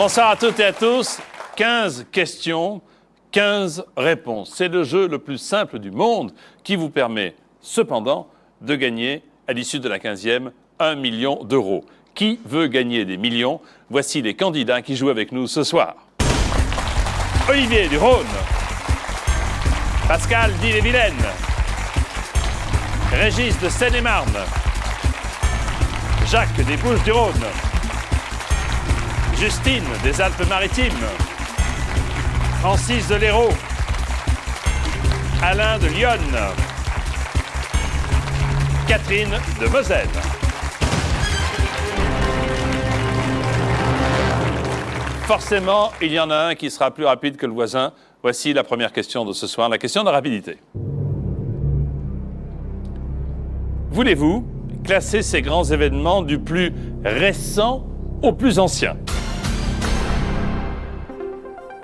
Bonsoir à toutes et à tous. 15 questions, 15 réponses. C'est le jeu le plus simple du monde qui vous permet cependant de gagner à l'issue de la 15e 1 million d'euros. Qui veut gagner des millions? Voici les candidats qui jouent avec nous ce soir. Olivier du Rhône, Pascal d'Ille-et-Vilaine, Régis de Seine-et-Marne, Jacques des Bouches-du-Rhône, Justine des Alpes-Maritimes, Francis de l'Hérault, Alain de Lyon, Catherine de Moselle. Forcément, il y en a un qui sera plus rapide que le voisin. Voici la première question de ce soir, la question de rapidité. Voulez-vous classer ces grands événements du plus récent au plus ancien?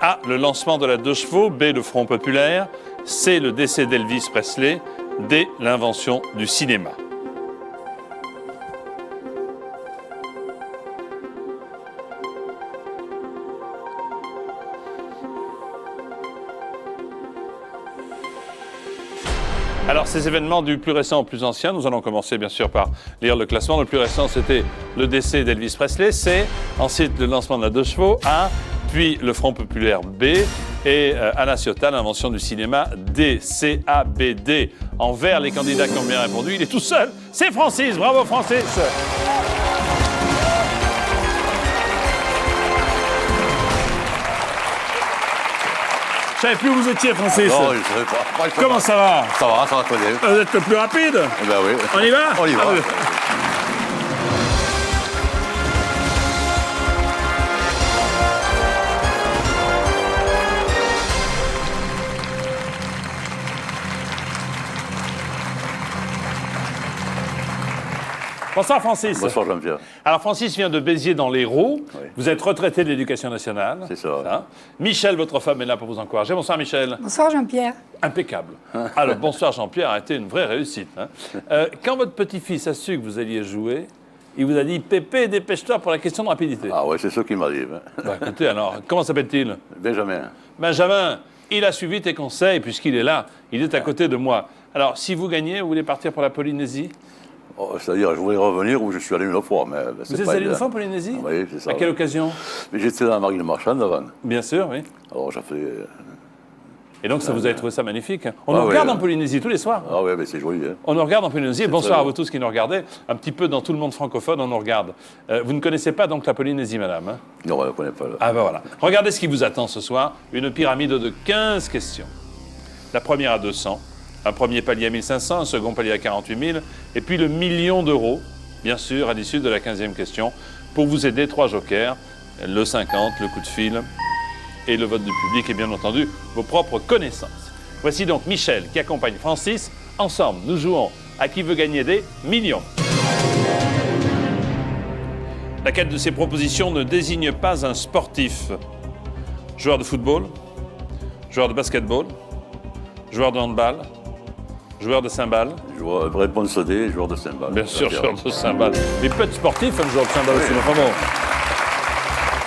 A. Le lancement de la 2 chevaux. B. Le Front populaire. C. Le décès d'Elvis Presley. D. L'invention du cinéma. Alors, ces événements du plus récent au plus ancien, nous allons commencer bien sûr par lire le classement. Le plus récent, c'était le décès d'Elvis Presley. C. Ensuite, le lancement de la 2 chevaux. A. Puis le Front populaire. B. Et Alain Ciotat, l'invention du cinéma. D. C. A. B. D. En vert, les candidats qui ont bien répondu. Il est tout seul. C'est Francis. Bravo, Francis. Je savais plus où vous étiez, Francis. Non, je ne savais pas. Comment ça va? Ça va très bien. Vous êtes le plus rapide? Eh ben oui. On y va? On y va. Ah oui. Bonsoir Francis. Bonsoir Jean-Pierre. Alors Francis vient de Béziers dans l'Hérault. Oui. Vous êtes retraité de l'Éducation nationale. C'est ça. Michel, votre femme, est là pour vous encourager. Bonsoir Michel. Bonsoir Jean-Pierre. Impeccable. Alors bonsoir Jean-Pierre, a été une vraie réussite. Quand votre petit-fils a su que vous alliez jouer, il vous a dit « Pépé, dépêche-toi pour la question de rapidité ». Ah ouais, c'est ça qui m'arrive. Bah, écoutez, alors, comment s'appelle-t-il? Benjamin. Benjamin, il a suivi tes conseils puisqu'il est là. Il est à côté de moi. Alors, si vous gagnez, vous voulez partir pour la Polynésie? Oh, c'est-à-dire, je voulais revenir où je suis allé une fois, mais c'est Vous êtes pas allé une évident. fois en Polynésie? Oui, c'est ça. À quelle occasion? Mais j'étais dans la marine marchande avant. Bien sûr, oui. Alors j'ai fait... Et donc, ça vous avez trouvé ça magnifique. On Ah nous oui, regarde là. en Polynésie tous les soirs. Ah ouais, mais c'est joli. Hein. On nous regarde en Polynésie. Bonsoir très à vous tous qui nous regardez. Un petit peu dans tout le monde francophone, on nous regarde. Vous ne connaissez pas donc la Polynésie, madame, hein? Non, on ne connaît pas. Là. Ah ben voilà. Regardez ce qui vous attend ce soir. Une pyramide de 15 questions. La première à 200, un premier palier à 1500, un second palier à 48 000, et puis le million d'euros, bien sûr, à l'issue de la 15e question. Pour vous aider, 3 jokers, le 50, le coup de fil et le vote du public et bien entendu vos propres connaissances. Voici donc Michel qui accompagne Francis. Ensemble, nous jouons à qui veut gagner des millions. Laquelle de ces propositions ne désigne pas un sportif? Joueur de football, joueur de basketball, joueur de handball, joueur de cymbales. Réponse D, joueur de cymbales. Bien sûr, joueur de cymbales. Mais peu de sportifs, un joueur de cymbales aussi. Enfin bon.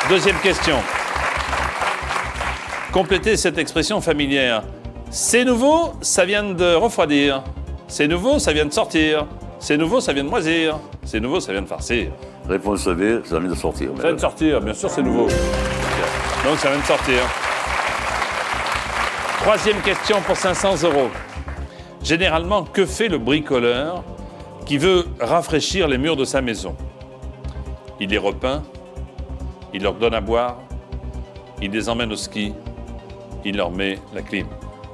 Deuxième question. Complétez cette expression familière. C'est nouveau, ça vient de refroidir. C'est nouveau, ça vient de sortir. C'est nouveau, ça vient de moisir. C'est nouveau, ça vient de farcir. Réponse B, ça vient de sortir. Ça vient de sortir, bien sûr, c'est nouveau. Donc ça vient de sortir. Troisième question pour 500 euros. Généralement, que fait le bricoleur qui veut rafraîchir les murs de sa maison? Il les repeint, il leur donne à boire, il les emmène au ski, il leur met la clim.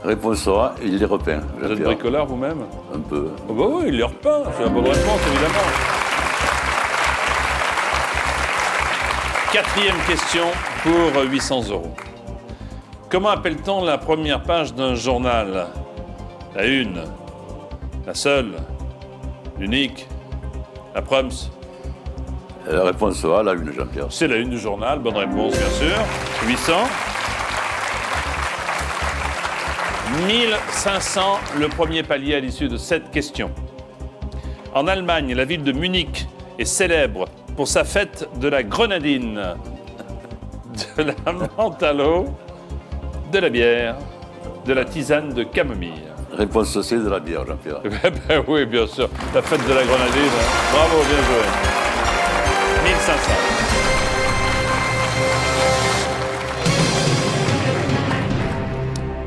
Réponse A, il les repeint. Vous êtes bricoleur vous-même? Un peu. Oh bah oui, il les repeint, c'est la bonne réponse évidemment. Quatrième question pour 800 euros. Comment appelle-t-on la première page d'un journal? La une, la seule, l'unique, la proms? La réponse A, la une, Jean-Pierre. C'est la une du journal, bonne réponse bien sûr. 800. 1500, le premier palier à l'issue de cette question. En Allemagne, la ville de Munich est célèbre pour sa fête de la grenadine. de la menthe à l'eau, de la bière, de la tisane de camomille? Réponse C de la bière, Jean-Pierre. Ben oui, bien sûr. La fête de la grenadine. Hein. Bravo, bien joué. 1500.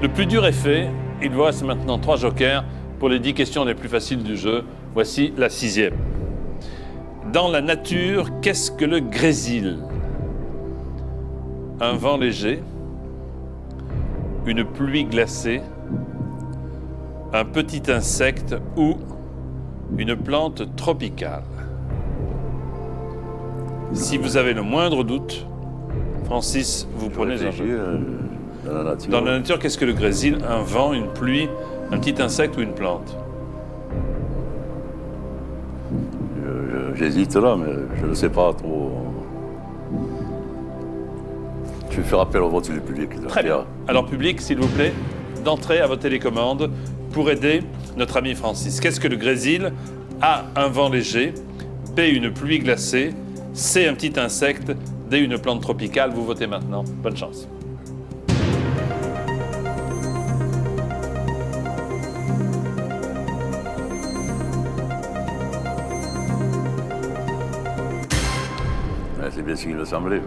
Le plus dur est fait. Il vous reste maintenant 3 jokers pour les 10 questions les plus faciles du jeu. Voici la 6e. Dans la nature, qu'est-ce que le grésil? Un vent léger, une pluie glacée, un petit insecte ou une plante tropicale. Si vous avez le moindre doute, Francis, vous prenez un jeu. Dans la nature. Dans la nature, qu'est-ce que le grésil? Un vent, une pluie, un petit insecte ou une plante? J'hésite là, mais je ne sais pas trop. Je vais faire appel au vote du public. Très bien. Alors, public, s'il vous plaît, d'entrer à votre télécommande pour aider notre ami Francis. Qu'est-ce que le grésil? A, un vent léger. B, une pluie glacée. C, un petit insecte. D, une plante tropicale. Vous votez maintenant. Bonne chance. C'est bien ce qu'il me semblait.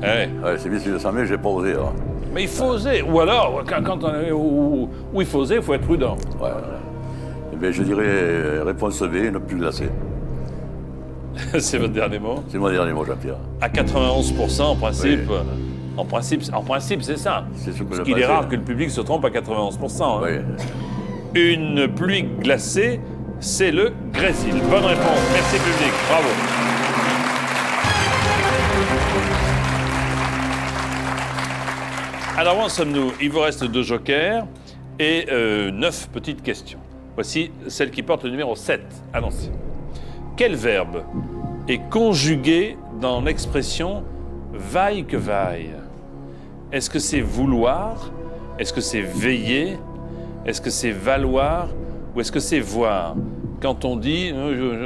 Mais... Eh. Ouais, c'est bien ce qu'il me semblait, je n'ai pas osé. Hein. Mais il faut oser. Ou alors, quand on est où il faut oser, il faut être prudent. Ouais. Eh bien, je dirais réponse B, une pluie glacée. C'est votre dernier mot? C'est mon dernier mot, Jean-Pierre. À 91%, en principe. Oui. En principe, c'est ça. C'est ce que Parce je qu'il est pensais. rare que le public se trompe à 91%. Hein. Oui. Une pluie glacée, c'est le grésil. Bonne réponse. Merci, public. Bravo. Alors, où en sommes-nous? Il vous reste 2 jokers et 9 petites questions. Voici celle qui porte le numéro 7. Allons-y. Quel verbe est conjugué dans l'expression « vaille que vaille » ? Est-ce que c'est vouloir? Est-ce que c'est veiller? Est-ce que c'est valoir? Ou est-ce que c'est voir? Quand on dit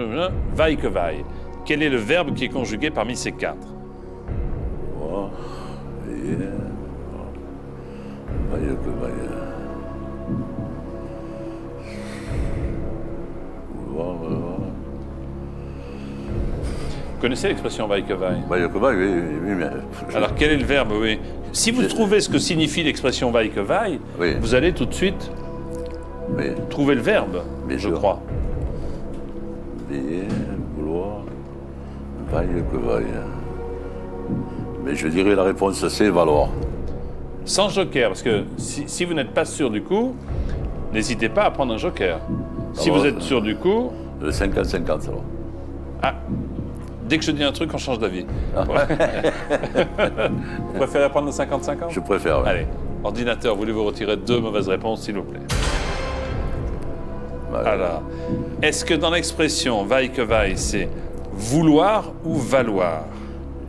« vaille que vaille », quel est le verbe qui est conjugué parmi ces 4? Voir, veiller, vaille que vaille. Vouloir, valoir. Vous connaissez l'expression « vaille que vaille » ? Vaille que vaille, oui, mais... Alors, quel est le verbe? Oui. Si vous trouvez ce que signifie l'expression « vaille que vaille », Oui. vous allez tout de suite Oui. trouver le verbe, Bien je sûr. crois. Veiller, vouloir, vaille que vaille. Mais je dirais la réponse c'est valoir. Sans joker, parce que si vous n'êtes pas sûr du coup, n'hésitez pas à prendre un joker. Si Alors, vous êtes sûr du coup, Le 50-50 alors. ah, dès que je dis un truc, on change d'avis. Ah. Vous préférez prendre le 50-50? Je préfère. Ouais. Allez, ordinateur, voulez-vous retirer 2 mauvaises réponses, s'il vous plaît? Ouais. Alors, est-ce que dans l'expression « vaille que vaille », c'est vouloir ou valoir?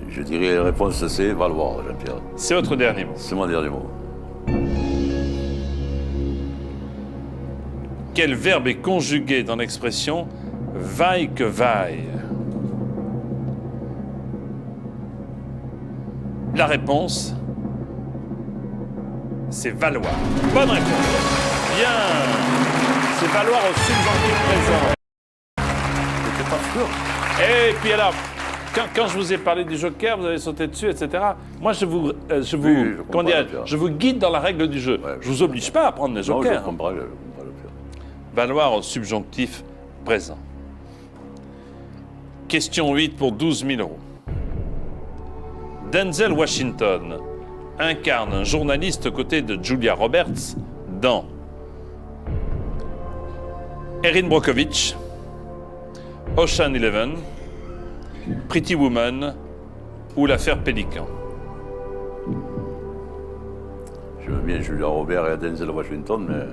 Je dirais la réponse c'est valoir, Jean-Pierre. C'est votre dernier mot. C'est mon dernier mot. Quel verbe est conjugué dans l'expression « vaille que vaille » ? La réponse, c'est valoir. Bonne réponse. Bien. C'est valoir au subjonctif présent. J'étais pas sûr. Et puis alors, quand je vous ai parlé du joker, vous avez sauté dessus, etc. Moi, je vous je comment comprends, dire, Pierre. je vous guide dans la règle du jeu. Ouais, je vous oblige pas à prendre les Non, je jokers. comprends, je comprends le faire. Valoir au subjonctif présent. Question 8 pour 12 000 euros. Denzel Washington incarne un journaliste aux côtés de Julia Roberts dans Erin Brockovich, Ocean Eleven, Pretty Woman ou l'affaire Pélican. Je veux bien Julia Robert et Denzel Washington, mais...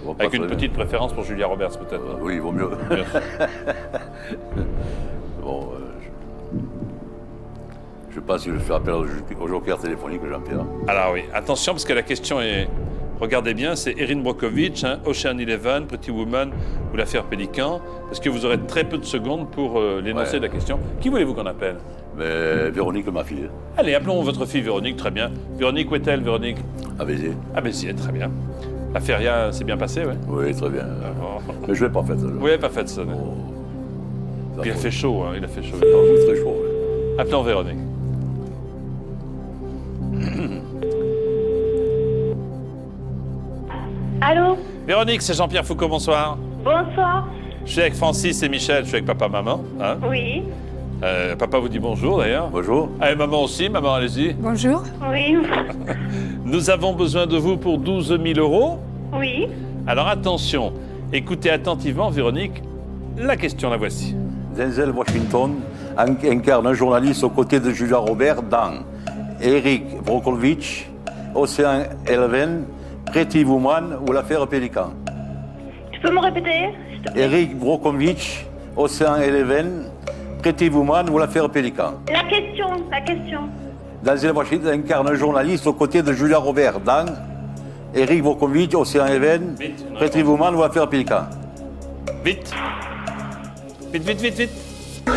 je vois pas Avec une très bien. petite préférence pour Julia Roberts, peut-être. Oui, il vaut mieux. Bien sûr. Bon, je pense que je fais appel au joker téléphonique, Jean-Pierre. Alors oui, attention, parce que la question est... Regardez bien, c'est Erin Brockovich, Ocean Eleven, Pretty Woman ou l'affaire Pélican, parce que vous aurez très peu de secondes pour l'énoncé Ouais. de la question. Qui voulez-vous qu'on appelle? Mais Véronique, ma fille, Allez, appelons votre fille Véronique, très bien. Véronique, où est-elle, Véronique? à Béziers. Ah, Béziers, très bien. La feria s'est bien passée, oui. Oui, très bien. Oh. Mais je ne l'ai pas faite. Vous n'avez pas fait ça, non? Puis il a fait chaud, hein, il a fait chaud. C'est très chaud. Oui. Appelons Véronique. Allô? Véronique, c'est Jean-Pierre Foucault, bonsoir. Bonsoir. Je suis avec Francis et Michel, je suis avec papa-maman. Hein? Oui. Papa vous dit bonjour, d'ailleurs. Bonjour. Ah, et maman aussi, maman, allez-y. Bonjour. Oui. Nous avons besoin de vous pour 12 000 €. Oui. Alors attention, écoutez attentivement, Véronique. La question, la voici. Denzel Washington incarne un journaliste aux côtés de Julia Roberts dans Eric Brockovich, Ocean Eleven, Pretty Woman ou l'affaire Pélican. Tu peux me répéter, s'il te plaît? Eric Brockovich, Ocean Eleven, Pretty Woman ou l'affaire Pélican. La question. Denzel Washington incarne un journaliste aux côtés de Julia Roberts dans Eric Brockovich, Ocean Eleven, Vite, une Pretty réponse. Woman ou l'affaire Pélican. Vite. Vite, vite, vite, vite. Non,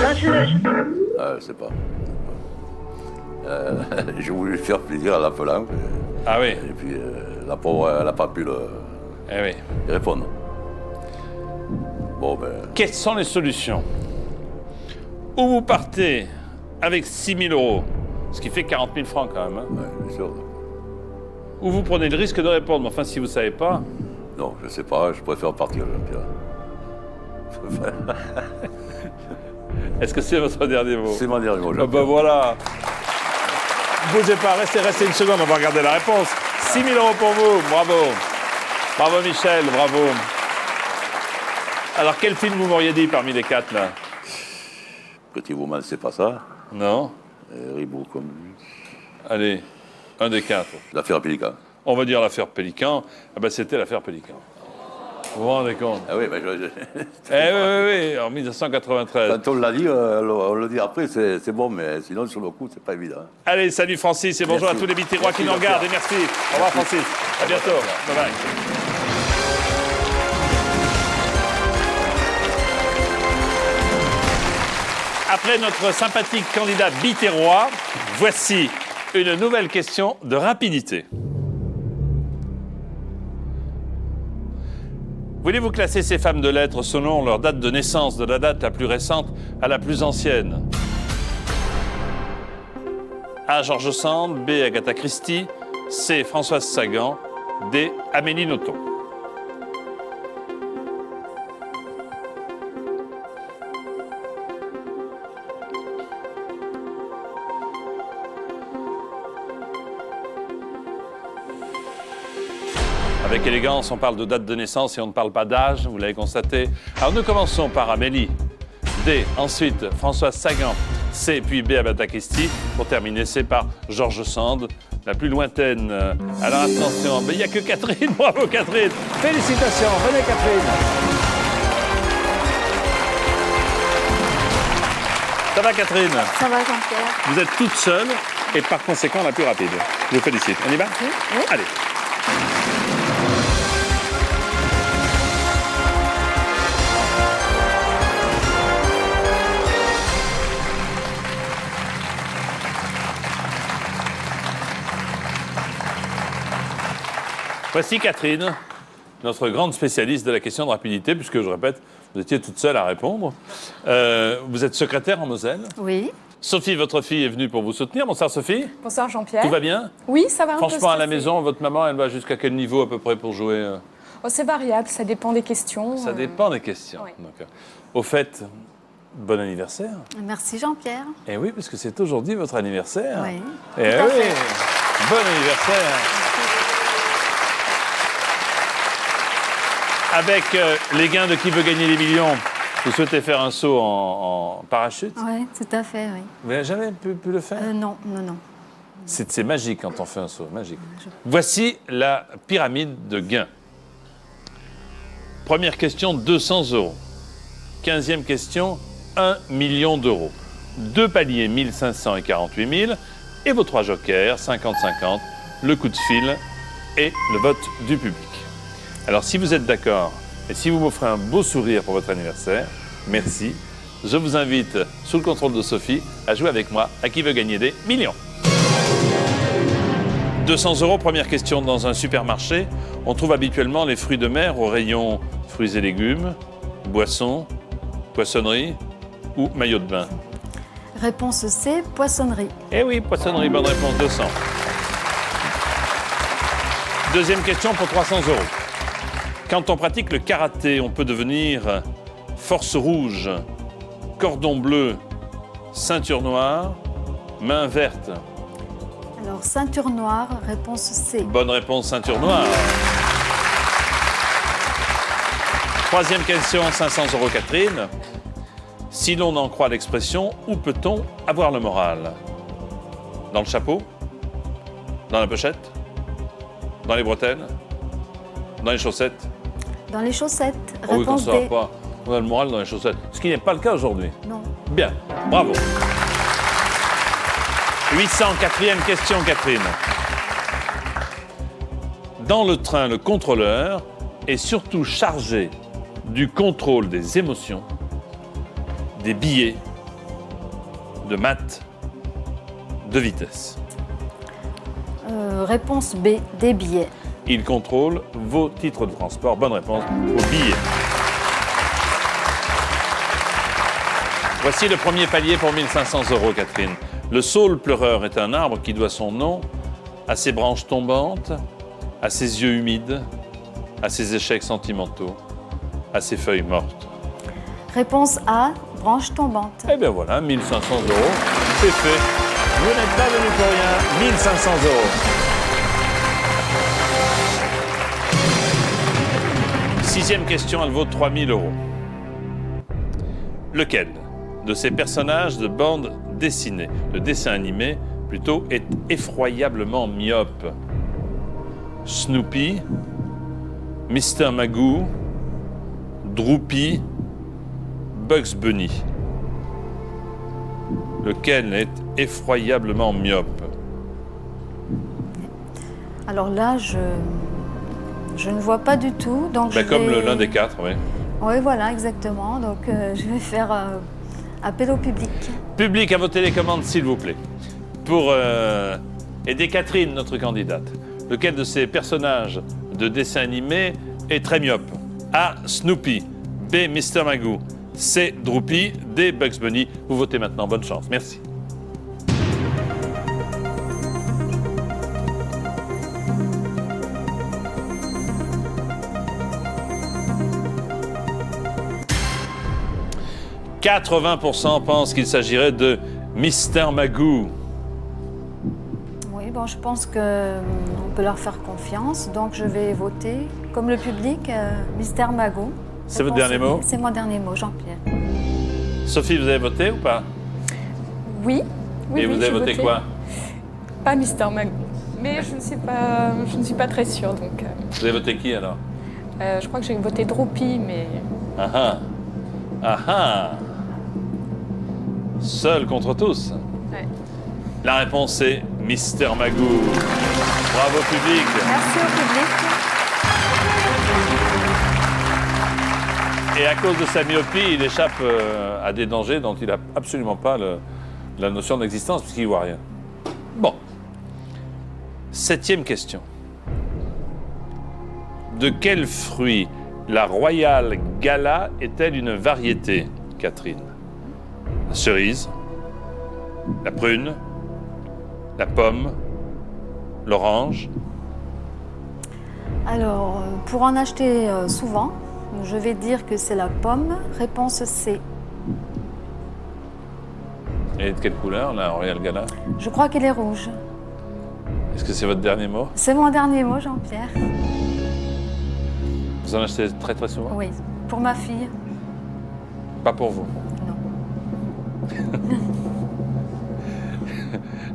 Je sais pas. J'ai voulu faire plaisir à l'appelant. Ah oui, Et puis la pauvre, elle n'a pas pu eh oui. y répondre. Bon, ben, Quelles sont les solutions? Ou vous partez avec 6 000 €, ce qui fait 40 000 francs quand même, hein? ouais, bien sûr. Ou vous prenez le risque de répondre. Mais enfin, si vous ne savez pas, Non, je sais pas, je préfère partir, Jean-Pierre. est-ce que c'est votre dernier mot? C'est mon dernier mot, Ah Jean-Pierre. ben voilà. Bougez pas, restez une seconde, on va regarder la réponse. 6 000 € pour vous, bravo. Bravo Michel, bravo. Alors quel film vous m'auriez dit parmi les 4 là? Petit Woman, c'est pas ça. Non? Ribou comme Allez, un des 4. l'affaire Pélican. On va dire l'affaire Pélican. Ah ben c'était l'affaire Pélican. Vous vous rendez compte? Ah oui, mais Oui, en 1993. quand on l'a dit, on le dit après, c'est bon, mais sinon, sur le coup, c'est pas évident. Allez, salut Francis et bonjour Merci. à tous les Biterrois qui Merci, nous regardent. Et Jean-Pierre. merci. Au revoir Francis. À bientôt. Bye bye. Après notre sympathique candidat Biterrois, voici une nouvelle question de rapidité. Voulez-vous classer ces femmes de lettres selon leur date de naissance, de la date la plus récente à la plus ancienne? A. George Sand, B. Agatha Christie, C. Françoise Sagan, D. Amélie Nothomb. Avec élégance, on parle de date de naissance et on ne parle pas d'âge, vous l'avez constaté. Alors nous commençons par Amélie, D, ensuite Françoise Sagan, C, puis B, Agatha Christie. Pour terminer, C par George Sand, la plus lointaine. Alors attention, mais il n'y a que Catherine, bravo Catherine. Félicitations, venez Catherine. Ça va Catherine? Ça va, Jean-Pierre? Vous êtes toute seule et par conséquent la plus rapide. Je vous félicite. On y va? Oui. Allez. Voici Catherine, notre grande spécialiste de la question de rapidité, puisque je répète, vous étiez toute seule à répondre. Vous êtes secrétaire en Moselle. Oui. Sophie, votre fille, est venue pour vous soutenir. Bonsoir Sophie. Bonsoir, Jean-Pierre. Tout va bien? Oui, ça va un peu Franchement, à la stressé. maison, votre maman, elle va jusqu'à quel niveau à peu près pour jouer? Oh, c'est variable, ça dépend des questions. Ça dépend des questions. oui. Donc, au fait, bon anniversaire. Merci Jean-Pierre. Eh oui, parce que c'est aujourd'hui votre anniversaire. Oui. Eh Tout à oui. fait. Bon anniversaire. Avec les gains de Qui veut gagner les millions, vous souhaitez faire un saut en parachute? Oui, tout à fait, oui. Vous n'avez jamais pu le faire? Non. C'est magique quand on fait un saut, magique. Voici la pyramide de gains. Première question, 200 €. 15e question, 1 million d'euros. 2 paliers, 1 500 et 48 000. Et vos 3 jokers, 50-50, le coup de fil et le vote du public. Alors, si vous êtes d'accord et si vous m'offrez un beau sourire pour votre anniversaire, merci. je vous invite, sous le contrôle de Sophie, à jouer avec moi à Qui veut gagner des millions. 200 €, première question. Dans un supermarché, on trouve habituellement les fruits de mer au rayon fruits et légumes, boissons, poissonnerie ou maillot de bain. Réponse C, poissonnerie. Eh oui, poissonnerie, bonne réponse, 200. Deuxième question pour 300 €. Quand on pratique le karaté, on peut devenir force rouge, cordon bleu, ceinture noire, main verte. Alors, ceinture noire, réponse C. Bonne réponse, ceinture noire. Troisième question, 500 € Catherine. Si l'on en croit l'expression, où peut-on avoir le moral? Dans le chapeau? Dans la pochette? Dans les bretelles? Dans les chaussettes? Dans les chaussettes, Oh oui, qu'on réponse ne saura D. pas. On a le moral dans les chaussettes. Ce qui n'est pas le cas aujourd'hui. Non. Bien, bravo. 804e question, Catherine. Dans le train, le contrôleur est surtout chargé du contrôle des émotions, des billets, de maths, de vitesse. Réponse B, des billets. Il contrôle vos titres de transport. Bonne réponse, vos billets. Voici le premier palier pour 1500 €, Catherine. Le saule pleureur est un arbre qui doit son nom à ses branches tombantes, à ses yeux humides, à ses échecs sentimentaux, à ses feuilles mortes. Réponse A, branche tombante. Eh bien voilà, 1500 €, c'est fait. Vous n'êtes pas venu pour rien, 1500 €. Sixième question, elle vaut 3000 €. Lequel de ces personnages de bande dessinée, de dessin animé plutôt, est effroyablement myope? Snoopy, Mr. Magoo, Droopy, Bugs Bunny. Lequel est effroyablement myope? Alors là, je ne vois pas du tout. Donc Ben, je comme vais... l'un des quatre, oui. Oui, voilà, exactement. Donc je vais faire appel au public. Public, à vos télécommandes, s'il vous plaît. Pour aider Catherine, notre candidate. Lequel de ces personnages de dessin animé est très myope? A. Snoopy. B. Mr. Magoo. C. Droopy. D. Bugs Bunny. Vous votez maintenant. Bonne chance. Merci. « 80% pensent qu'il s'agirait de Mr. Magoo. Oui, bon, je pense qu'on peut leur faire confiance. Donc je vais voter, comme le public, Mr. Magoo. C'est votre dernier mot? C'est mon dernier mot, Jean-Pierre. Sophie, vous avez voté ou pas? Oui. Oui, Et oui, vous avez j'ai voté quoi? Pas Mister Magoo. Mais je ne suis pas très sûre. Donc, Vous avez voté qui alors? je crois que j'ai voté Droopy, mais Ah ah! Ah ah! Seul contre tous. ouais. La réponse est Mr. Magoo. Bravo public. Merci au public. Et à cause de sa myopie, il échappe à des dangers dont il n'a absolument pas la notion d'existence puisqu'il ne voit rien. Bon. 7e question. De quel fruit la Royal Gala est-elle une variété, Catherine? La cerise, la prune, la pomme, l'orange. Alors, pour en acheter souvent, je vais dire que c'est la pomme. Réponse C. Et de quelle couleur, la Royal Gala? Je crois qu'elle est rouge. Est-ce que c'est votre dernier mot? C'est mon dernier mot, Jean-Pierre. Vous en achetez très très souvent? Oui, pour ma fille. Pas pour vous. Non.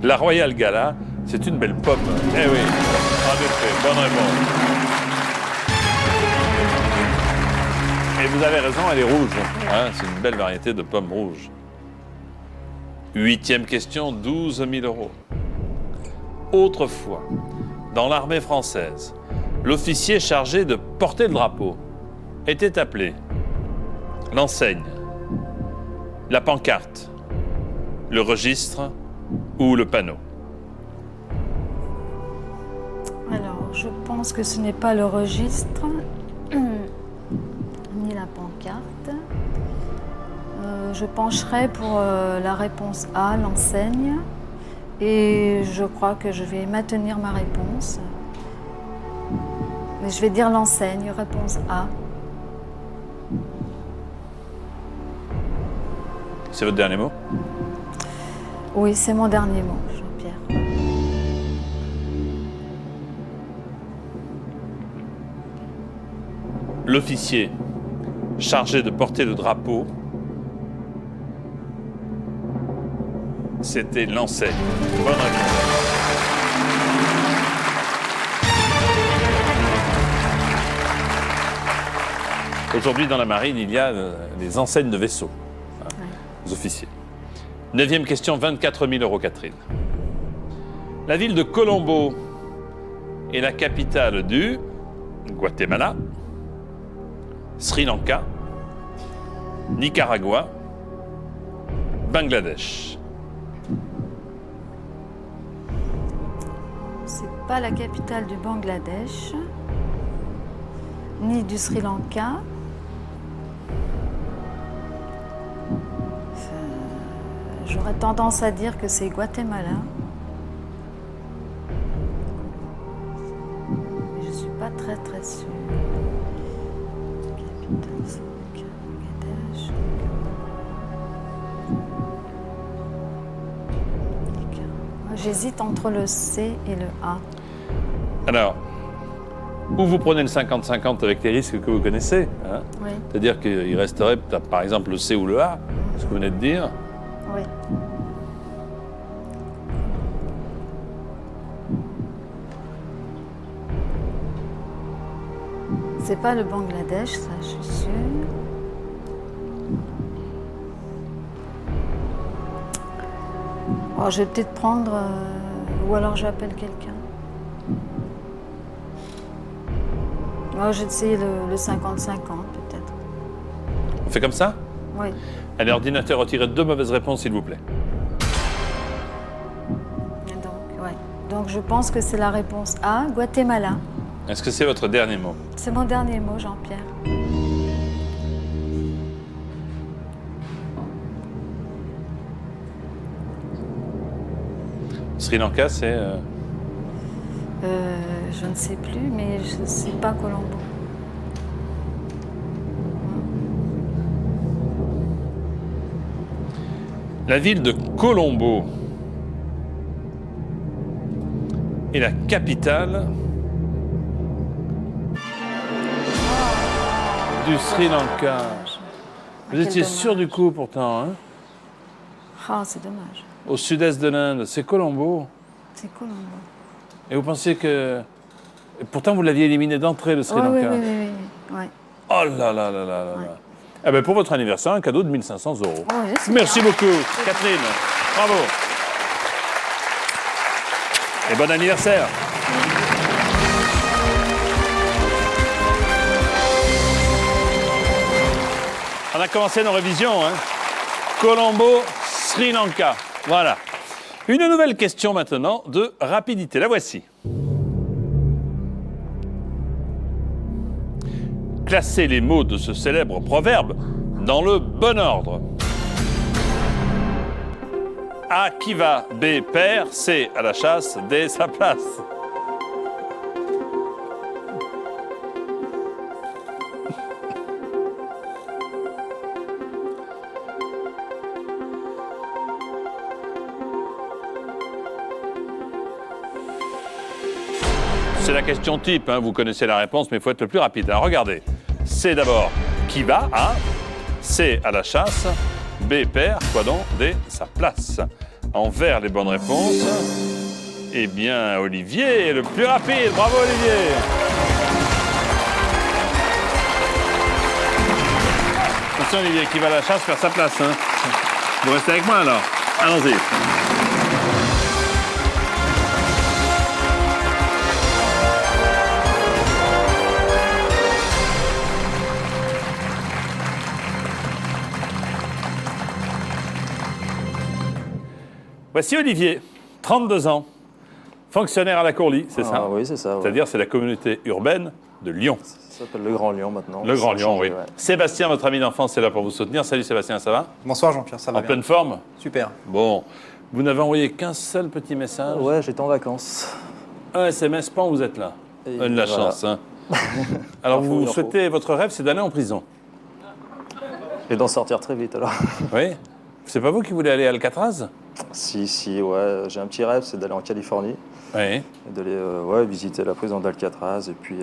La Royal Gala, c'est une belle pomme. Eh oui, en effet, bonne réponse. Et vous avez raison, elle est rouge. Hein, c'est une belle variété de pommes rouges. 8e question, 12 000 €. Autrefois, dans l'armée française, l'officier chargé de porter le drapeau était appelé l'enseigne, La pancarte, le registre ou le panneau? Alors, je pense que ce n'est pas le registre, ni la pancarte. Je pencherai pour la réponse A, l'enseigne. Et je crois que je vais maintenir ma réponse. Mais je vais dire l'enseigne, réponse A. C'est votre dernier mot? Oui, c'est mon dernier mot, Jean-Pierre. L'officier chargé de porter le drapeau, c'était l'enseigne. Bonne réponse. Aujourd'hui, dans la marine, il y a des enseignes de vaisseaux, aux officiers. 9e question, 24 000 euros, Catherine. La ville de Colombo est la capitale du Guatemala, Sri Lanka, Nicaragua, Bangladesh. C'est pas la capitale du Bangladesh, ni du Sri Lanka. J'aurais tendance à dire que c'est Guatemala. Mais je ne suis pas très sûre. Capitale Sri Lanka, Bangladesh. J'hésite entre le C et le A. Alors, ou vous prenez le 50-50 avec les risques que vous connaissez, hein, Oui. c'est-à-dire qu'il resterait peut-être par exemple le C ou le A, ce que vous venez de dire. Oui. C'est pas le Bangladesh, ça, je suis sûre. Oh, je vais peut-être prendre... ou alors j'appelle quelqu'un. Oh, j'ai essayé le 50-50, peut-être. On fait comme ça? Oui. Allez, ordinateur, retirez 2 mauvaises réponses, s'il vous plaît. Donc je pense que c'est la réponse A, Guatemala. Est-ce que c'est votre dernier mot? C'est mon dernier mot, Jean-Pierre. Sri Lanka, c'est... Je ne sais plus, mais je ne sais pas Colombo. La ville de Colombo est la capitale du Sri Lanka. Vous étiez sûr du coup pourtant, hein? Ah, c'est dommage. Au sud-est de l'Inde, c'est Colombo. C'est Colombo. Et vous pensiez que... Et pourtant, vous l'aviez éliminé d'entrée, le Sri Oui, Lanka. oui. Oh là là là là là Ouais. là. Eh bien, pour votre anniversaire, un cadeau de 1 500 €. Ouais, c'est Merci bien. beaucoup, Catherine. Bravo. Et bon anniversaire. On a commencé nos révisions, hein. Colombo, Sri Lanka. Voilà. Une nouvelle question maintenant de rapidité. La voici. Classez les mots de ce célèbre proverbe dans le bon ordre. A qui va, B perd, C à la chasse, D sa place. C'est la question type, hein. Vous connaissez la réponse, mais il faut être le plus rapide. Alors regardez, C d'abord, qui va, A, C à la chasse, B perd, quoi donc, D sa place. En vert, les bonnes réponses. Eh bien, Olivier est le plus rapide. Bravo, Olivier. Attention, Olivier, qui va à la chasse, perd sa place. Hein. Vous restez avec moi, alors. Allons-y. Voici Olivier, 32 ans, fonctionnaire à la Courlie, c'est ça? Oui, c'est ça. Ouais. C'est-à-dire, c'est la communauté urbaine de Lyon. Ça s'appelle le Grand Lyon maintenant. Le Grand Lyon, oui. Ouais. Sébastien, votre ami d'enfance, est là pour vous soutenir. Salut Sébastien, ça va? Bonsoir Jean-Pierre, ça va En bien? pleine forme? Super. Bon. Vous n'avez envoyé qu'un seul petit message? Ouais, j'étais en vacances. Un SMS, pas, vous êtes là. Et De la voilà. chance, hein. Alors, Il en vous faut. souhaitez, votre rêve, c'est d'aller en prison? Et d'en sortir très vite alors. Oui? C'est pas vous qui voulez aller à Alcatraz? Si, ouais. J'ai un petit rêve, c'est d'aller en Californie. Oui. Et d'aller visiter la prison d'Alcatraz et puis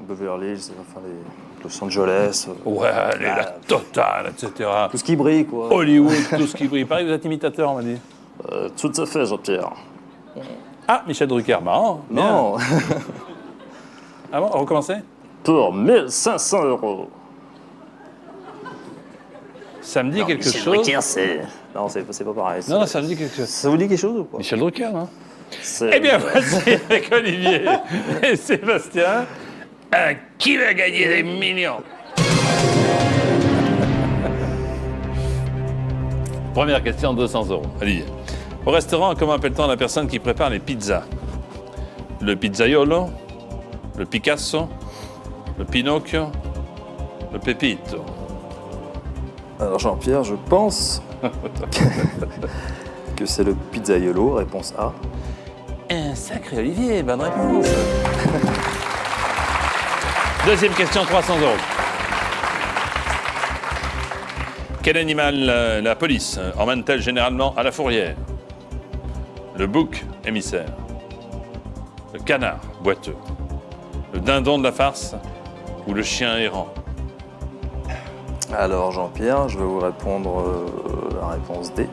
Beverly Hills, enfin Los Angeles. Ouais, allez, la totale, etc. Tout ce qui brille, quoi. Hollywood, tout ce qui brille. Pareil, vous êtes imitateur, on m'a dit. Tout à fait, Jean-Pierre. Ah, Michel Drucker, marrant. Bien. Non, Ah bon, recommencez? pour 1500 €. Ça me dit quelque Michel chose. Drucker, c'est... Non, c'est pas pareil. Non, ça me dit quelque chose. Ça vous dit quelque chose ou pas? Michel Drucker, non? C'est- Eh bien, voici avec Olivier et Sébastien, qui va gagner des millions? Première question, 200 €. Olivier. Au restaurant, comment appelle-t-on la personne qui prépare les pizzas? Le pizzaiolo, le Picasso, le Pinocchio, le Pepito. Alors Jean-Pierre, je pense que c'est le pizzaiolo, réponse A. Un sacré Olivier, bonne réponse. Deuxième question, 300 €. Quel animal la police emmène-t-elle généralement à la fourrière? Le bouc émissaire, le canard boiteux, le dindon de la farce ou le chien errant? Alors Jean-Pierre, je vais vous répondre la réponse D.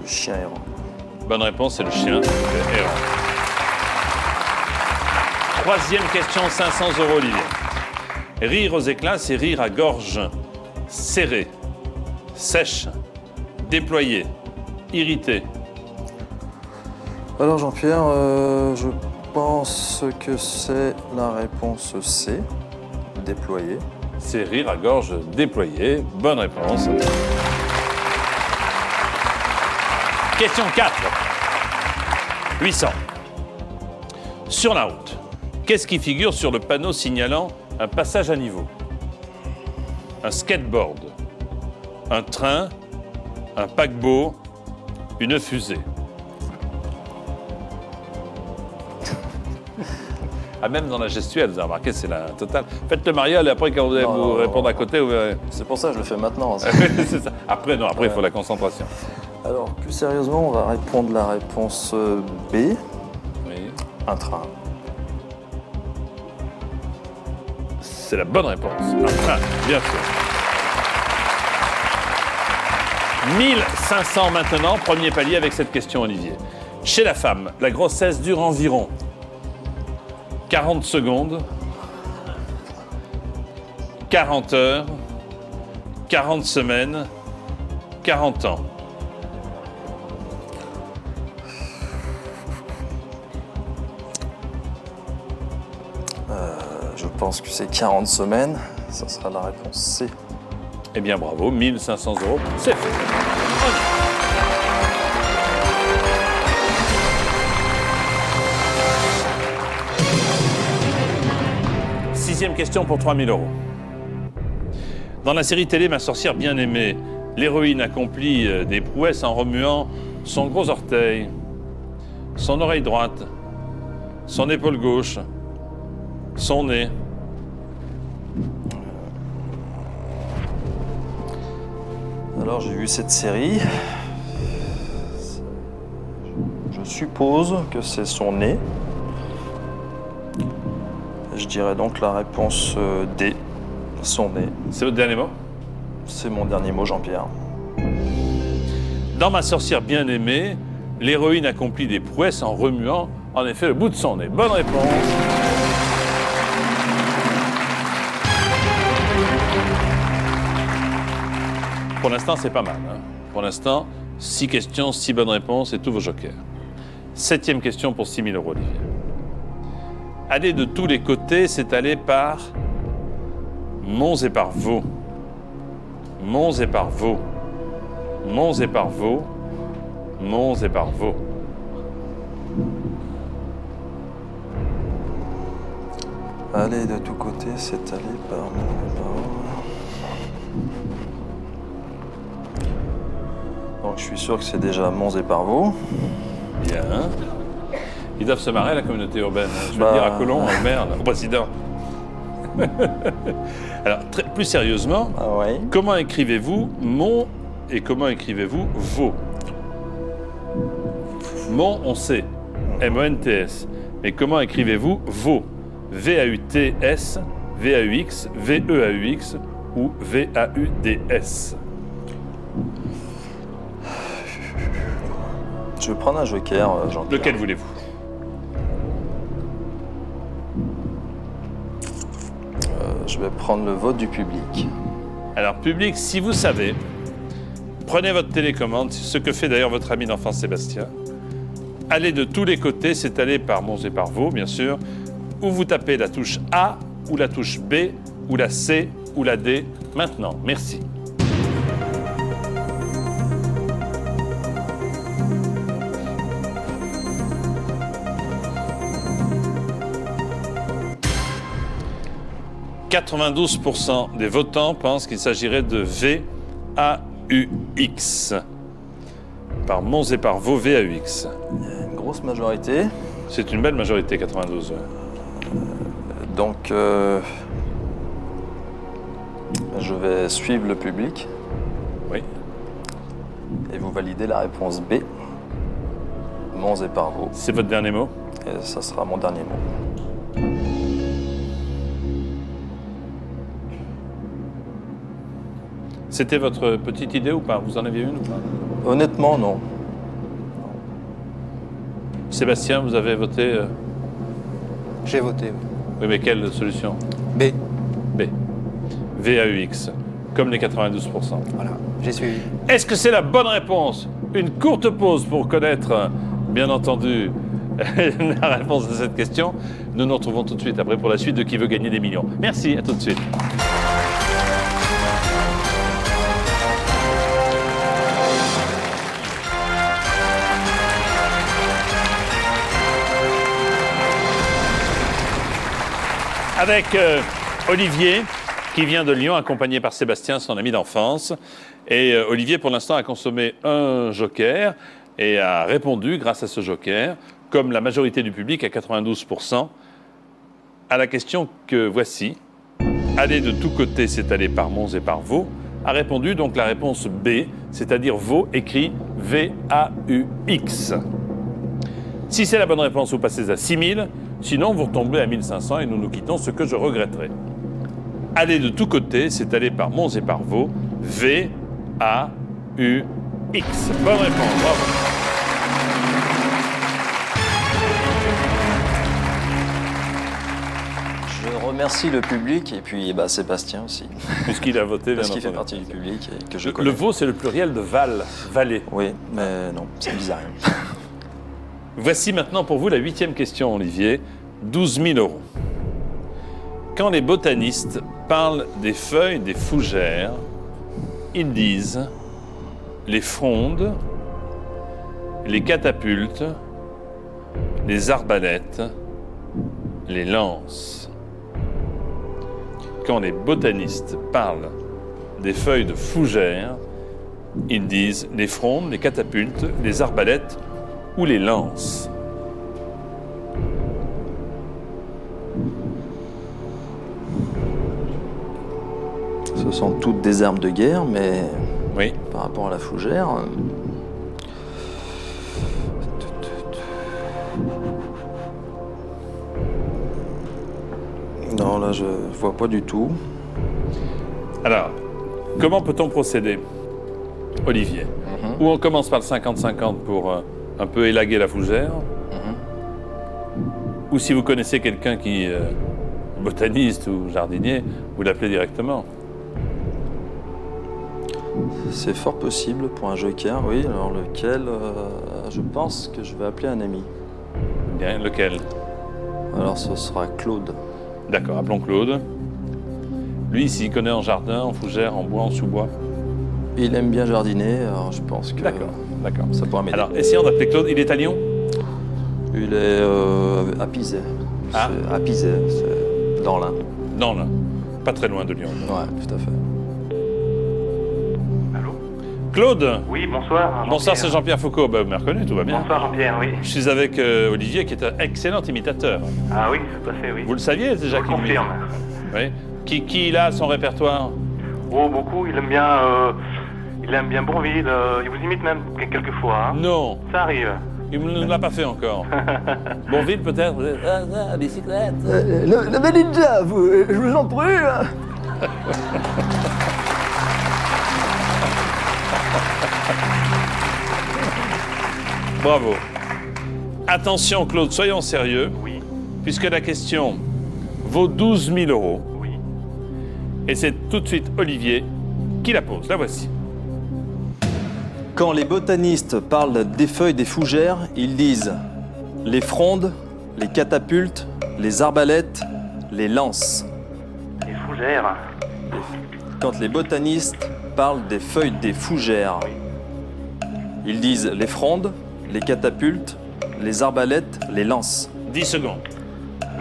Le chien errant. Bonne réponse, c'est le chien errant. Troisième question, 500 € Olivier. Rire aux éclats, c'est rire à gorge serrée, sèche, déployée, irritée. Alors Jean-Pierre, je pense que c'est la réponse C. Déployé. C'est rire à gorge déployée. Bonne réponse. Question 4. 800. Sur la route, qu'est-ce qui figure sur le panneau signalant un passage à niveau? Un skateboard, un train, un paquebot, une fusée. Ah, même dans la gestuelle, vous avez remarqué, c'est la totale. Faites le mariole et après, quand vous allez vous répondre à côté, vous verrez. C'est pour ça que je le fais maintenant. C'est ça. Après, non, après, il faut la concentration. Alors, plus sérieusement, on va répondre la réponse B. Oui. Un train. C'est la bonne réponse. Un train, bien sûr. 1500 maintenant, premier palier avec cette question, Olivier. Chez la femme, la grossesse dure environ 40 secondes, 40 heures, 40 semaines, 40 ans. Je pense que c'est 40 semaines. Ça sera la réponse C. Eh bien, bravo, 1500 €, c'est fait. Sixième question pour 3000 €. Dans la série télé Ma sorcière bien-aimée, l'héroïne accomplit des prouesses en remuant son gros orteil, son oreille droite, son épaule gauche, son nez. Alors, j'ai vu cette série. Je suppose que c'est son nez. Je dirais donc la réponse D. Son nez. C'est votre dernier mot? C'est mon dernier mot, Jean-Pierre. Dans Ma sorcière bien-aimée, l'héroïne accomplit des prouesses en remuant, en effet, le bout de son nez. Bonne réponse. Pour l'instant, c'est pas mal. Hein. Pour l'instant, 6 questions, 6 bonnes réponses et tous vos jokers. Septième question pour 6 000 €, Olivier. Aller de tous les côtés, c'est aller par Monts et par Vaux. Monts et par Vaux. Monts et par Vaux. Mons et par Vaux. Aller de tous côtés, c'est aller par Mons et par Vaux. Donc je suis sûr que c'est déjà Mons et par Vaux. Bien. Ils doivent se marrer, la communauté urbaine. Je veux Bah. dire à Colomb, merde, au président. Alors, plus sérieusement, Ah ouais. comment écrivez-vous Mont et comment écrivez-vous Vaux? Mont, on sait. M-O-N-T-S. Mais comment écrivez-vous Vaux? V-A-U-T-S, V-A-U-X, V-E-A-U-X ou V-A-U-D-S? Je vais prendre un joker, Jean-Pierre. Lequel voulez-vous? Je vais prendre le vote du public. Alors, public, si vous savez, prenez votre télécommande, ce que fait d'ailleurs votre ami d'enfance Sébastien. Allez de tous les côtés, c'est aller par Mons et par Vaux, bien sûr, ou vous tapez la touche A, ou la touche B, ou la C, ou la D. Maintenant, merci. « 92% des votants pensent qu'il s'agirait de V-A-U-X. Par Mons et par Vaux, V-A-U-X. Il y a une grosse majorité. C'est une belle majorité, 92. Donc, je vais suivre le public Oui. et vous validez la réponse B. Mons et par Vaux. C'est votre dernier mot? Et ça sera mon dernier mot. C'était votre petite idée ou pas? Vous en aviez une ou pas? Honnêtement, non. Sébastien, vous avez voté J'ai voté. Oui, mais quelle solution? B. B. V-A-U-X. Comme les 92%. Voilà, j'ai suivi. Est-ce que c'est la bonne réponse? Une courte pause pour connaître, bien entendu, la réponse de cette question. Nous nous retrouvons tout de suite après pour la suite de Qui veut gagner des millions. Merci, à tout de suite. Avec Olivier, qui vient de Lyon, accompagné par Sébastien, son ami d'enfance. Et Olivier, pour l'instant, a consommé un joker et a répondu, grâce à ce joker, comme la majorité du public, à 92%, à la question que voici. Aller de tous côtés, c'est aller par Mons et par Vaux. A répondu donc la réponse B, c'est-à-dire Vaux écrit V-A-U-X. Si c'est la bonne réponse, vous passez à 6000. Sinon, vous retombez à 1500 et nous nous quittons, ce que je regretterai. Aller de tous côtés, c'est aller par Mons et par Vaux. V-A-U-X. Bonne réponse, bravo. Je remercie le public et puis Sébastien aussi. Puisqu'il a voté, bien Parce qu'il fait entendu. partie du public et que je Le connais. Vaux, c'est le pluriel de Val, vallée. Oui, mais non, c'est bizarre. Voici maintenant pour vous la 8e question, Olivier. 12 000 €. Quand les botanistes parlent des feuilles des fougères, ils disent les frondes, les catapultes, les arbalètes, les lances. Quand les botanistes parlent des feuilles de fougères, ils disent les frondes, les catapultes, les arbalètes ou les lances. Ce sont toutes des armes de guerre, mais Oui. par rapport à la fougère. Non, là, je vois pas du tout. Alors, comment peut-on procéder, Olivier? Ou on commence par le 50-50 pour un peu élaguer la fougère, ou si vous connaissez quelqu'un qui est botaniste ou jardinier, vous l'appelez directement. C'est fort possible pour un joker, oui. Alors lequel je pense que je vais appeler un ami. Bien, lequel? Alors ce sera Claude. D'accord, appelons Claude. Lui, s'il connaît en jardin, en fougère, en bois, en sous-bois. Il aime bien jardiner, alors je pense que D'accord, d'accord. ça pourra m'aider. Alors, essayons d'appeler Claude. Il est à Lyon? Il est à Pizet. Ah. À Pizet, c'est dans l'Ain. Non, non. Pas très loin de Lyon. Ouais, tout à fait. Allô? Claude? Oui, bonsoir. Jean-Pierre. Bonsoir, c'est Jean-Pierre Foucault. Ben, vous m'avez reconnu, tout va bien. Bonsoir Jean-Pierre, oui. Je suis avec Olivier, qui est un excellent imitateur. Ah oui, tout à fait, oui. Vous le saviez déjà Je qu'il imite? confirme. Oui. Qui il a son répertoire? Oh, beaucoup, il aime bien Bourvil, il vous imite même quelquefois. Hein. Non, Ça arrive. il ne l'a pas fait encore. Bonville peut-être? Bicyclette. Le Belinja, je vous en prie. Bravo. Attention Claude, soyons sérieux, Oui, puisque la question vaut 12 000 €. oui. Et c'est tout de suite Olivier qui la pose. La voici. Quand les botanistes parlent des feuilles des fougères, ils disent les frondes, les catapultes, les arbalètes, les lances. Les fougères. Quand les botanistes parlent des feuilles des fougères, ils disent les frondes, les catapultes, les arbalètes, les lances. 10 secondes.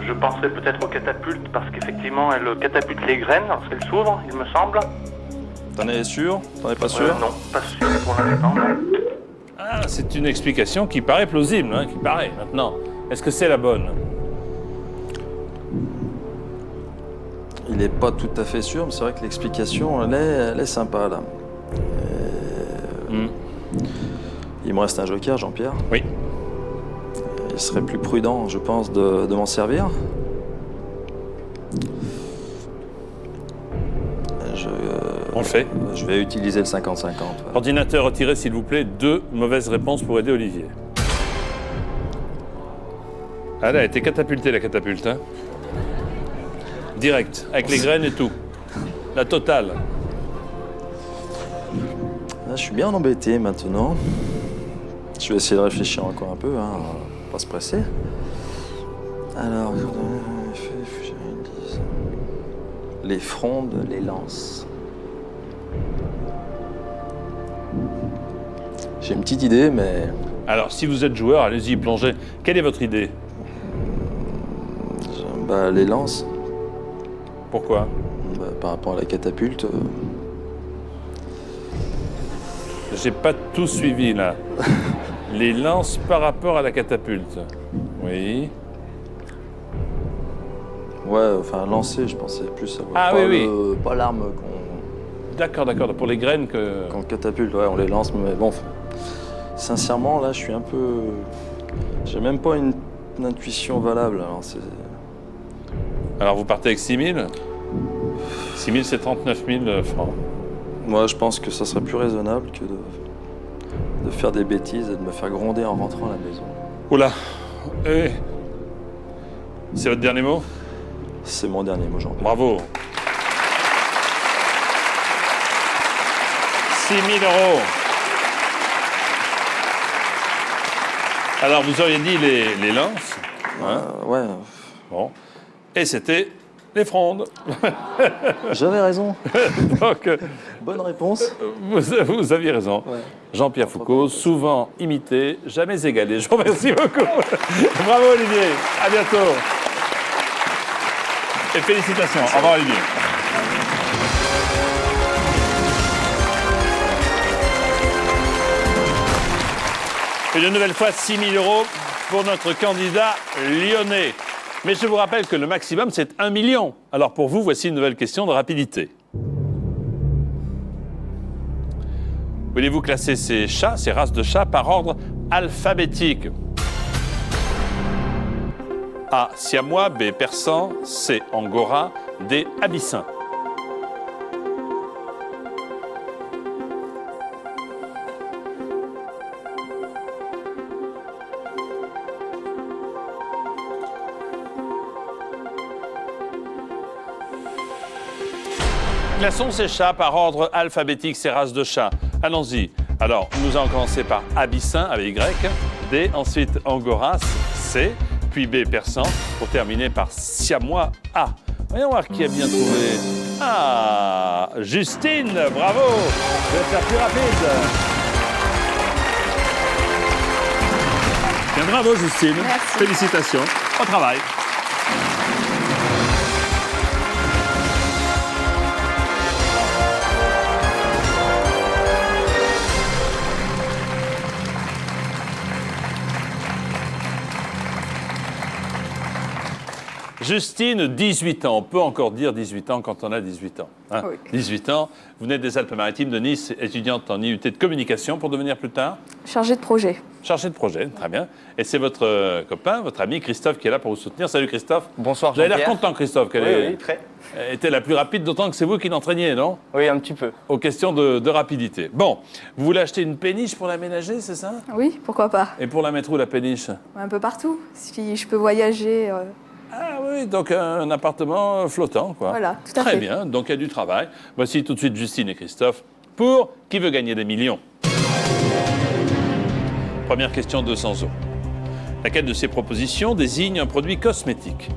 Je pensais peut-être aux catapultes parce qu'effectivement, elles catapultent les graines lorsqu'elles s'ouvrent, il me semble. T'en es sûr? T'en es pas sûr? Non, pas sûr pour l'instant, non. Ah, c'est une explication qui paraît plausible, hein, qui paraît maintenant. Est-ce que c'est la bonne? Il n'est pas tout à fait sûr, mais c'est vrai que l'explication, elle est sympa, là. Il me reste un joker, Jean-Pierre. Oui. Il serait plus prudent, je pense, de m'en servir. On le fait. Je vais utiliser le 50-50. ouais. Ordinateur, retirez s'il vous plaît 2 mauvaises réponses pour aider Olivier. Ah, elle a été catapultée, la catapulte. Hein. Direct, avec les graines et tout. La totale. Là, je suis bien embêté maintenant. Je vais essayer de réfléchir encore un peu, hein. On va pas se presser. Alors, les frondes, les lances. J'ai une petite idée, mais Alors, si vous êtes joueur, allez-y, plongez. Quelle est votre idée? les lances, Pourquoi? par rapport à la catapulte. J'ai pas tout suivi, là. Les lances par rapport à la catapulte. Oui. Ouais, enfin, lancer, je pensais plus à Ah, pas oui, pas l'arme D'accord, d'accord. Pour les graines que... qu'on catapulte, ouais, on les lance, mais bon. Sincèrement, là, je suis un peu. J'ai même pas une intuition valable. Alors, vous partez avec 6 000? 6 000, c'est 39 000 francs. Moi, je pense que ça serait plus raisonnable que de faire des bêtises et de me faire gronder en rentrant à la maison. Oula. C'est votre dernier mot? C'est mon dernier mot, Jean-Pierre. Bravo. 6 000 €. Alors, vous auriez dit les lances. Hein? Ouais, Bon. Et c'était les frondes. j'avais raison. Donc, Bonne réponse. vous aviez raison. Ouais. Jean-Pierre Foucault, souvent imité, jamais égalé. Je vous remercie beaucoup. Bravo Olivier. À bientôt. Et félicitations. Au revoir Olivier. Une nouvelle fois, 6 000 € pour notre candidat lyonnais. Mais je vous rappelle que le maximum, c'est 1 million. Alors pour vous, voici une nouvelle question de rapidité. Voulez-vous classer ces chats, ces races de chats, par ordre alphabétique? A. Siamois, B. Persan, C. Angora, D. Abyssin. Classons ces chats par ordre alphabétique, ces races de chats. Allons-y. Alors, nous allons commencer par Abyssin avec Y, D, ensuite Angora, C, puis B, Persan, pour terminer par Siamois, A. Voyons voir qui a bien trouvé. Ah, Justine, bravo. Vous êtes la plus rapide. Bien, bravo, Justine. Merci. Félicitations. Au travail. Justine, 18 ans. On peut encore dire 18 ans quand on a 18 ans. Hein. Oui. 18 ans. Vous venez des Alpes-Maritimes de Nice, étudiante en IUT de communication pour devenir plus tard Chargé de projet. chargé de projet. Très bien. Et c'est votre copain, votre ami Christophe qui est là pour vous soutenir. Salut Christophe. Bonsoir Vous avez l'air Jean-Pierre. content, Christophe, qu'elle Oui, très. était la plus rapide, d'autant que c'est vous qui l'entraîniez, non? Oui, un petit peu. Aux questions de rapidité. Bon, vous voulez acheter une péniche pour l'aménager, c'est ça? Oui, pourquoi pas. Et pour la mettre où, la péniche? Un peu partout. Si je peux voyager. Ah oui, donc un appartement flottant, quoi. Voilà, tout à Très fait. bien, donc il y a du travail. Voici tout de suite Justine et Christophe pour Qui veut gagner des millions? Première question, 200 €. Laquelle de ces propositions désigne un produit cosmétique?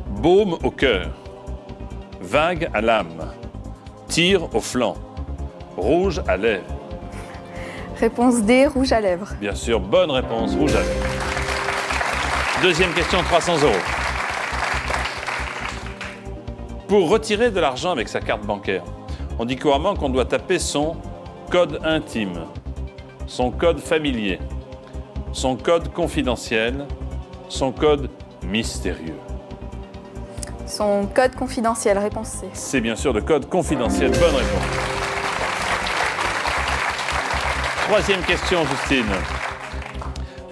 Baume au cœur, vague à l'âme, tir au flanc, rouge à lèvres. Réponse D, rouge à lèvres. Bien sûr, bonne réponse, rouge à lèvres. Deuxième question, 300 €. Pour retirer de l'argent avec sa carte bancaire, on dit couramment qu'on doit taper son code intime, son code familier, son code confidentiel, son code mystérieux. Son code confidentiel, réponse C. C'est bien sûr le code confidentiel. Bonne réponse. Troisième question, Justine.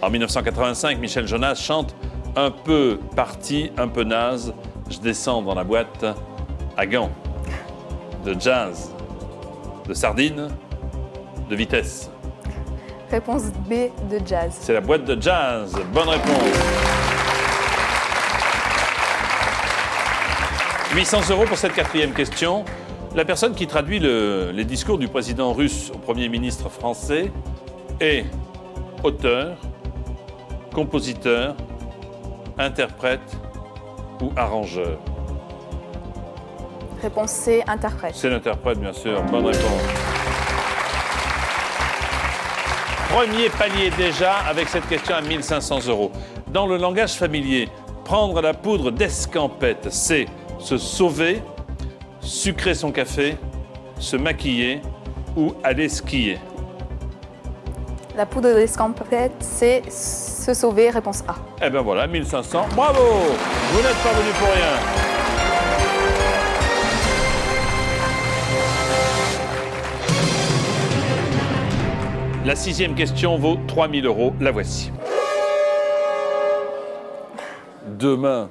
En 1985, Michel Jonas chante « Un peu parti, un peu naze, je descends dans la boîte à gants ». De jazz, de sardine, de vitesse. Réponse B, de jazz. C'est la boîte de jazz. Bonne réponse. 800 € pour cette quatrième question. La personne qui traduit les discours du président russe au Premier ministre français est auteur, compositeur, interprète ou arrangeur. Réponse C, interprète. C'est l'interprète, bien sûr. Bonne réponse. Premier palier déjà avec cette question à 1500 €. Dans le langage familier, prendre la poudre d'escampette, c'est se sauver, sucrer son café, se maquiller ou aller skier. La poudre d'escampette, c'est se sauver, réponse A. Eh bien voilà, 1500. Bravo! Vous n'êtes pas venu pour rien. La sixième question vaut 3000 €. La voici. Demain.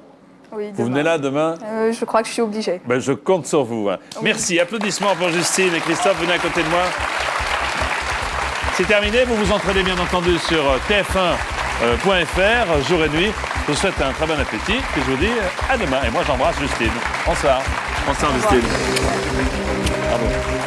Oui, Vous venez là demain? Je crois que je suis obligée. Ben, je compte sur vous. Hein. Merci. Applaudissements pour Justine et Christophe. Venez à côté de moi. C'est terminé. Vous vous entraînez bien entendu sur tf1.fr, jour et nuit. Je vous souhaite un très bon appétit. Puis je vous dis à demain. Et moi, j'embrasse Justine. Bonsoir. Bonsoir, Justine. Bravo.